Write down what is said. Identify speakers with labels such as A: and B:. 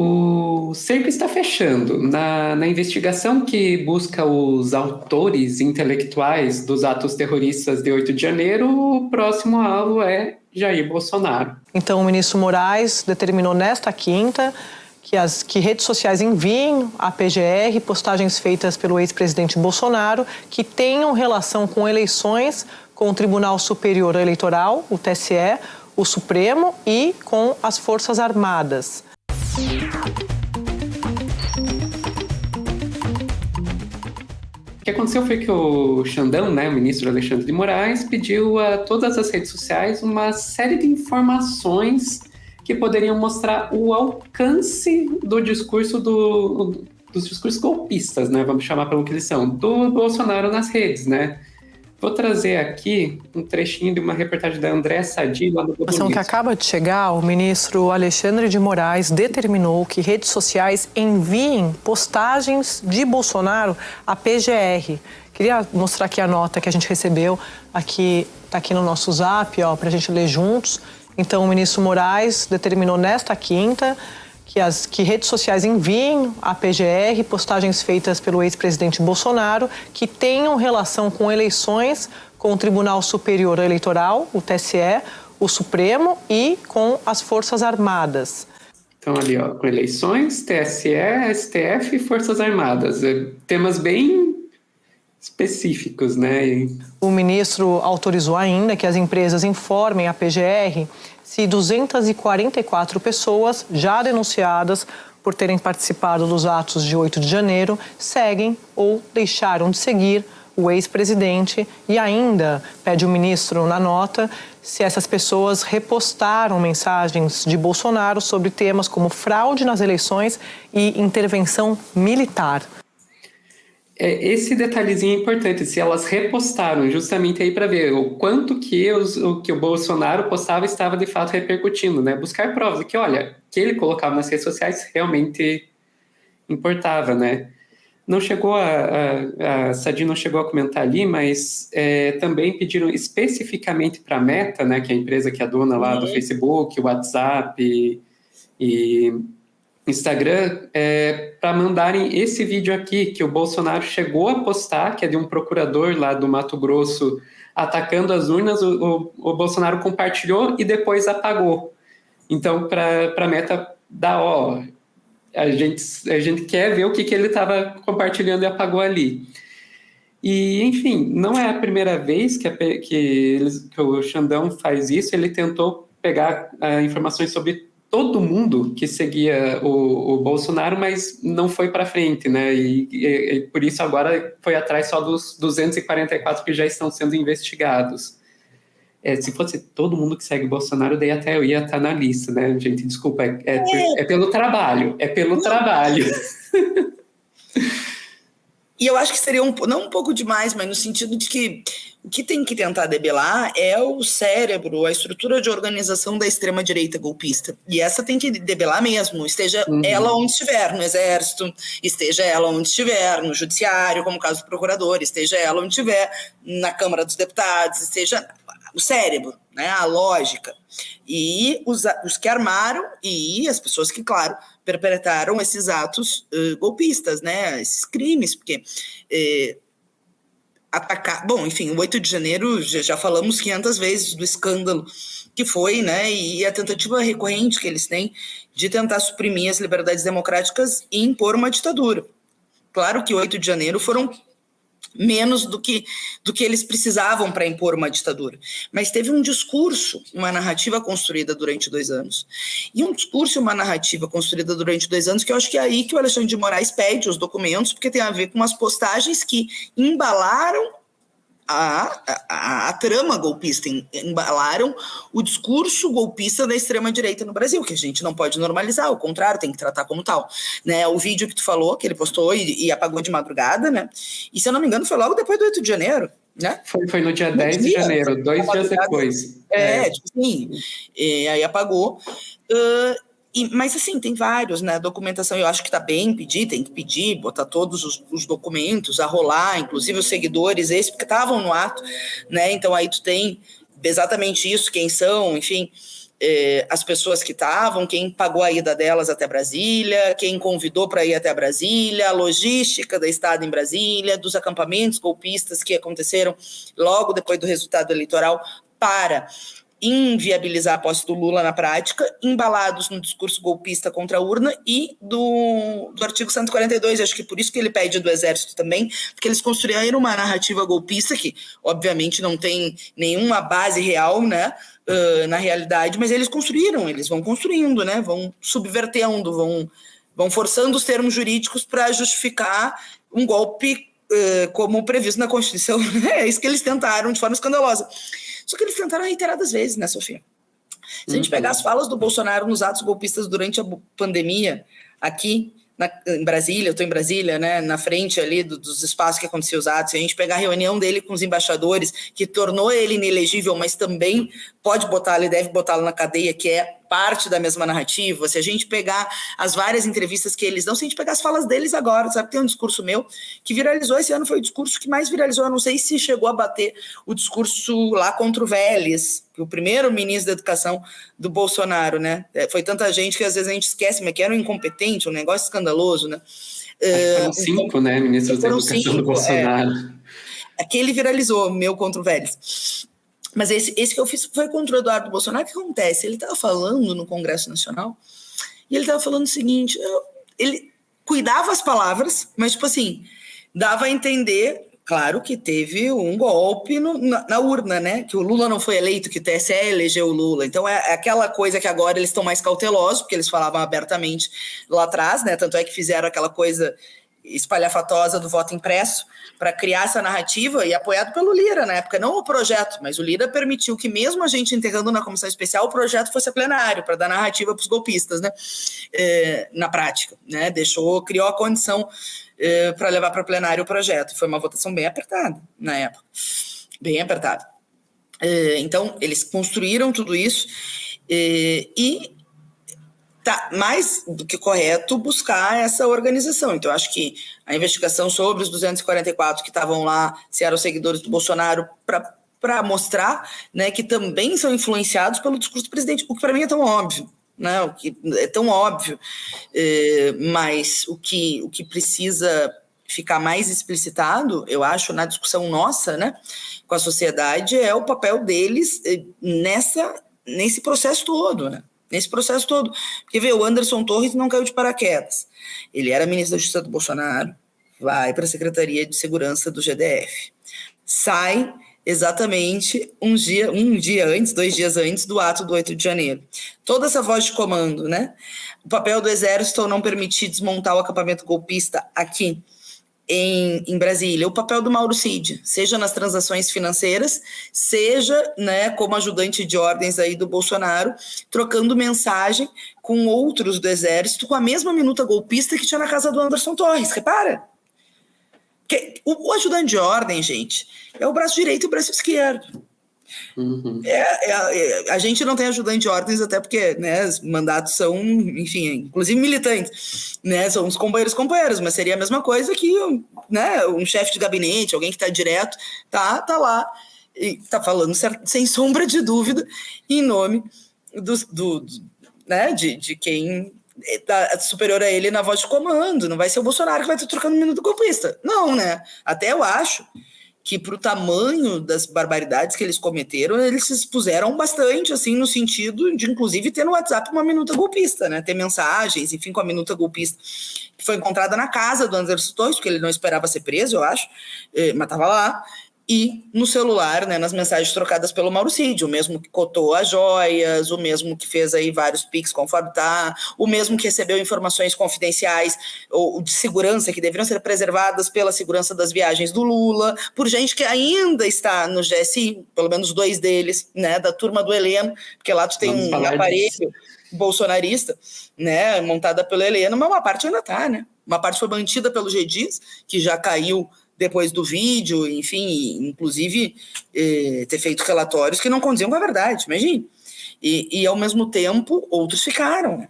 A: O cerco está fechando. Na investigação que busca os autores intelectuais dos atos terroristas de 8 de janeiro, o próximo alvo é Jair Bolsonaro.
B: Então, o ministro Moraes determinou nesta quinta que redes sociais enviem à PGR postagens feitas pelo ex-presidente Bolsonaro que tenham relação com eleições com o Tribunal Superior Eleitoral, o TSE, o Supremo e com as Forças Armadas.
A: O que aconteceu foi que o Xandão, o ministro Alexandre de Moraes, pediu a todas as redes sociais uma série de informações que poderiam mostrar o alcance do discurso dos discursos golpistas, vamos chamar pelo que eles são, do Bolsonaro nas redes, Vou trazer aqui um trechinho de uma reportagem da Andréa Sadi, lá no Globo News.
B: Que acaba de chegar, o ministro Alexandre de Moraes determinou que redes sociais enviem postagens de Bolsonaro à PGR. Queria mostrar aqui a nota que a gente recebeu, está aqui no nosso zap, para a gente ler juntos. Então, o ministro Moraes determinou nesta quinta que redes sociais enviem à PGR postagens feitas pelo ex-presidente Bolsonaro que tenham relação com eleições com o Tribunal Superior Eleitoral, o TSE, o Supremo e com as Forças Armadas.
A: Então, ali, com eleições, TSE, STF e Forças Armadas. Temas bem específicos,
B: O ministro autorizou ainda que as empresas informem à PGR se 244 pessoas já denunciadas por terem participado dos atos de 8 de janeiro seguem ou deixaram de seguir o ex-presidente e ainda pede o ministro na nota se essas pessoas repostaram mensagens de Bolsonaro sobre temas como fraude nas eleições e intervenção militar.
A: Esse detalhezinho é importante, se elas repostaram justamente aí para ver o quanto que o Bolsonaro postava estava de fato repercutindo, Buscar provas de que, olha, que ele colocava nas redes sociais realmente importava, Não chegou a Sadi não chegou a comentar ali, mas também pediram especificamente para a Meta, que é a empresa que é dona lá do Facebook, WhatsApp e Instagram, para mandarem esse vídeo aqui, que o Bolsonaro chegou a postar, que é de um procurador lá do Mato Grosso atacando as urnas, o Bolsonaro compartilhou e depois apagou. Então, para a Meta dar, a gente quer ver o que ele estava compartilhando e apagou ali. E, enfim, não é a primeira vez que o Xandão faz isso, ele tentou pegar informações sobre todo mundo que seguia o Bolsonaro, mas não foi para frente, E por isso agora foi atrás só dos 244 que já estão sendo investigados. Se fosse todo mundo que segue Bolsonaro, daí até eu ia estar na lista, gente? Desculpa, é pelo trabalho, trabalho.
C: E eu acho que seria não um pouco demais, mas no sentido de que o que tem que tentar debelar é o cérebro, a estrutura de organização da extrema-direita golpista. E essa tem que debelar mesmo, esteja ela onde estiver, no Exército, esteja ela onde estiver, no Judiciário, como caso do procurador, esteja ela onde estiver, na Câmara dos Deputados, esteja o cérebro, a lógica. E os que armaram e as pessoas que, claro, perpetraram esses atos golpistas, esses crimes, porque atacar... Bom, enfim, o 8 de janeiro, já falamos 500 vezes do escândalo que foi, e a tentativa recorrente que eles têm de tentar suprimir as liberdades democráticas e impor uma ditadura. Claro que o 8 de janeiro foram menos do que eles precisavam para impor uma ditadura. Mas teve um discurso, uma narrativa construída durante 2 anos. E um discurso e uma narrativa construída durante 2 anos que eu acho que é aí que o Alexandre de Moraes pede os documentos, porque tem a ver com umas postagens que embalaram a trama golpista, embalaram o discurso golpista da extrema-direita no Brasil, que a gente não pode normalizar, ao contrário, tem que tratar como tal. O vídeo que tu falou, que ele postou e apagou de madrugada, e se eu não me engano foi logo depois do 8 de janeiro,
A: Foi no dia 10 de janeiro, 2 dias depois.
C: Tipo assim, aí apagou. Mas assim, tem vários, documentação eu acho que está bem pedir, tem que pedir, botar todos os documentos a rolar, inclusive os seguidores, porque estavam no ato, então aí tu tem exatamente isso, quem são, enfim, as pessoas que estavam, quem pagou a ida delas até Brasília, quem convidou para ir até Brasília, a logística da estada em Brasília, dos acampamentos golpistas que aconteceram logo depois do resultado eleitoral para inviabilizar a posse do Lula na prática, embalados no discurso golpista contra a urna e do artigo 142, acho que por isso que ele pede do Exército também, porque eles construíram uma narrativa golpista que, obviamente, não tem nenhuma base real, né, na realidade, mas eles construíram, eles vão construindo, né, vão subvertendo, vão forçando os termos jurídicos para justificar um golpe como previsto na Constituição. É isso que eles tentaram de forma escandalosa. Só que eles tentaram reiteradas vezes, né, Sofia? Se a gente pegar as falas do Bolsonaro nos atos golpistas durante a pandemia, aqui em Brasília, eu estou em Brasília, né, na frente ali dos espaços que aconteciam os atos, se a gente pegar a reunião dele com os embaixadores, que tornou ele inelegível, mas também pode botá-lo e deve botá-lo na cadeia, que é parte da mesma narrativa, se a gente pegar as várias entrevistas que eles dão, se a gente pegar as falas deles agora, sabe, tem um discurso meu que viralizou esse ano, foi o discurso que mais viralizou, eu não sei se chegou a bater o discurso lá contra o Vélez, o primeiro ministro da Educação do Bolsonaro, né, foi tanta gente que às vezes a gente esquece, mas que era um incompetente, um negócio escandaloso, né.
A: Foram 5, né, ministros da Educação do Bolsonaro.
C: Aquele viralizou, meu contra o Vélez. Mas esse que eu fiz foi contra o Eduardo Bolsonaro. O que acontece? Ele estava falando no Congresso Nacional e ele estava falando o seguinte, ele cuidava as palavras, mas, tipo assim, dava a entender, claro que teve um golpe na urna, né? Que o Lula não foi eleito, que o TSE elegeu o Lula. Então, é aquela coisa que agora eles estão mais cautelosos, porque eles falavam abertamente lá atrás, né? Tanto é que fizeram aquela coisa espalhafatosa do voto impresso para criar essa narrativa e apoiado pelo Lira na época, não o projeto, mas o Lira permitiu que mesmo a gente enterrando na comissão especial, o projeto fosse a plenário para dar narrativa para os golpistas, né, na prática, né, criou a condição para levar para plenário o projeto, foi uma votação bem apertada na época, bem apertada. Então, eles construíram tudo isso e tá mais do que correto buscar essa organização. Então, eu acho que a investigação sobre os 244 que estavam lá, se eram seguidores do Bolsonaro, para mostrar, né, que também são influenciados pelo discurso do presidente, o que para mim é tão óbvio, né, o que é tão óbvio, mas o que precisa ficar mais explicitado, eu acho, na discussão nossa, né, com a sociedade, é o papel deles nesse processo todo, né? Nesse processo todo. Porque, vê, o Anderson Torres não caiu de paraquedas. Ele era ministro da Justiça do Bolsonaro, vai para a Secretaria de Segurança do GDF. Sai exatamente um dia antes, 2 dias antes do ato do 8 de janeiro. Toda essa voz de comando, né? O papel do Exército não permitir desmontar o acampamento golpista aqui em Brasília, o papel do Mauro Cid, seja nas transações financeiras, seja, né, como ajudante de ordens aí do Bolsonaro, trocando mensagem com outros do Exército, com a mesma minuta golpista que tinha na casa do Anderson Torres, repara? Porque o ajudante de ordem, gente, é o braço direito e o braço esquerdo.
A: Uhum.
C: A gente não tem ajudante de ordens, até porque, né, os mandatos são, enfim, inclusive militantes, né, são os companheiros, mas seria a mesma coisa que, né, um chefe de gabinete, alguém que está direto, tá lá e tá falando sem sombra de dúvida em nome né, de quem tá superior a ele na voz de comando. Não vai ser o Bolsonaro que vai estar trocando o minuto golpista, não, né? Até eu acho que para o tamanho das barbaridades que eles cometeram, eles se expuseram bastante, assim, no sentido de, inclusive, ter no WhatsApp uma minuta golpista, né? Ter mensagens, enfim, com a minuta golpista, que foi encontrada na casa do Anderson Torres, porque ele não esperava ser preso, eu acho, mas estava lá, e no celular, né, nas mensagens trocadas pelo Mauro Cid, o mesmo que cotou as joias, o mesmo que fez aí vários pics conforme tá, o mesmo que recebeu informações confidenciais ou de segurança que deveriam ser preservadas pela segurança das viagens do Lula, por gente que ainda está no GSI, pelo menos 2 deles, né, da turma do Heleno, porque lá tu tem um aparelho bolsonarista, né, montada pelo Heleno, mas uma parte ainda está, né? Uma parte foi mantida pelo G. Dias, que já caiu depois do vídeo, enfim, inclusive ter feito relatórios que não condiziam com a verdade, imagine. E ao mesmo tempo, outros ficaram, né?